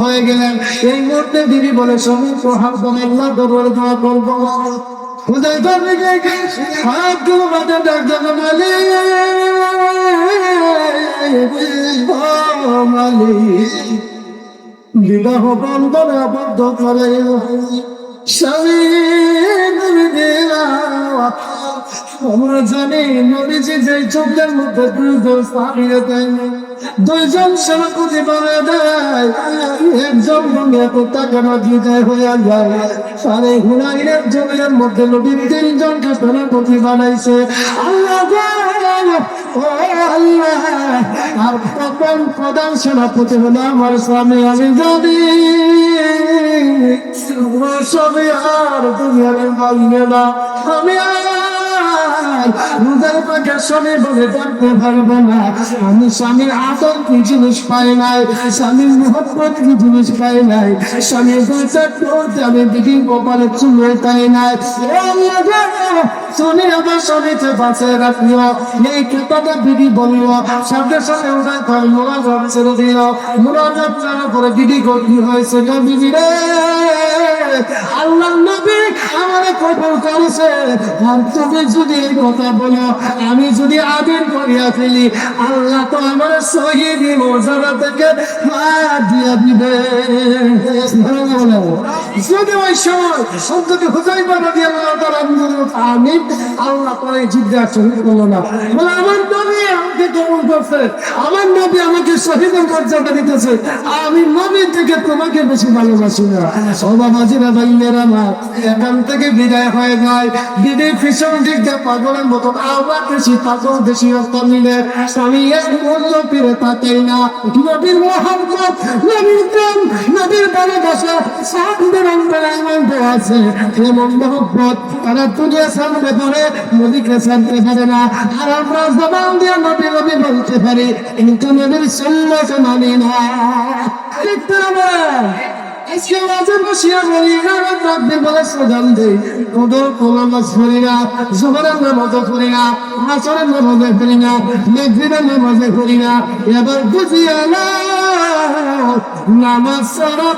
হয়ে গেলেন। এই মুহূর্তে দিদি বলে স্বামী আল্লাহ দরবারে দোয়া করবো। হাতগুলো মাথা ডাক্তার বিবাহ বন্ধনে আবদ্ধ করে স্বামী আমরা জানি নবীজি যে চোখের মধ্যে দুইজন সেনাপতি বানিয়ে দেয়, একজন মনে এত টাকা না দিয়ে দেয় হয়ে যায়। আর এই হুনাইনের জমির মধ্যে নবীর তিনজনকে সেনাপতি বানাইছে আল্লাহ। আর তখন প্রধান সেনাপতি হলো আমার স্বামী। আমি জানি সবই আর দুনিয়ার মানবে না। আমি স্বামী বলে জানতে পারবো না আমি স্বামীর আদর কি জিনিস পাই নাই, স্বামীর মোহব্বত কি জিনিস পাই নাই, স্বামীর করতে আমি দিদি কপালে চুলে তাই নাই। শুনি আমার স্বামীতে বাঁচে রাখিও, এই কথাটা দিদি বলিও, সাথে সাথে ওটাই তার মোরাজাত ছেড়ে দিও। মোরাজাত চাওয়ার পরে দিদি কি হয়েছে দিদি রে, আল্লাহ নবী আমারে কবুল করেছে। আর তুমি যদি এই কথা বলো, আমি যদি আদিন করিয়া ফেলি, আল্লাহ তো আমার শহীদি মর্যাদা থেকে দিয়া দিবে। যদি ওই সময় সন্ততি হুজাইফা রাদিয়াল্লাহু তাআলা আমি আল্লাহ পরে জিজ্ঞাসা শহীদ করলো না, বলে আমার নবী আমাকে কবুল করছে, আমার নবী আমাকে শহীদের মর্যাদা দিতেছে, আমি নবীর থেকে তোমাকে বেশি ভালোবাসি না। সবা মাঝিরা ভাইয়েরা মা এখান থেকে বিদায় হয়ে যায়। দিদি ভীষণ দিক দিয়ে পাগলের মতন আবার বেশি পাগল বেশি অর্থ মিলে স্বামী এক মূল্য ফিরে তাকেই না। নবীর মোহাম্মদ, নবীর প্রেম, নবীর ভালোবাসা সামনের অন্তরে আনন্দ আছে। এমন মোহাম্মদ তারা দুনিয়া সামনে পড়ে নবীকে সামনে পারে না। আর আমরা জবান দিয়ে নবী নবী বলতে পারি, কিন্তু নবীর সুন্নাত মানি না। লিখতে হবে আজকে মাঝে বসিয়া বলি রাব্বি বলে স্লোগান দেই, কদর নামাজ পড়ি না, জোহরের নামাজ পড়ি না, আসরের নামাজ পড়ি না, মাগরিবের নামাজ পড়ি না। এবার বুঝিয়া নামাজ ছাড়া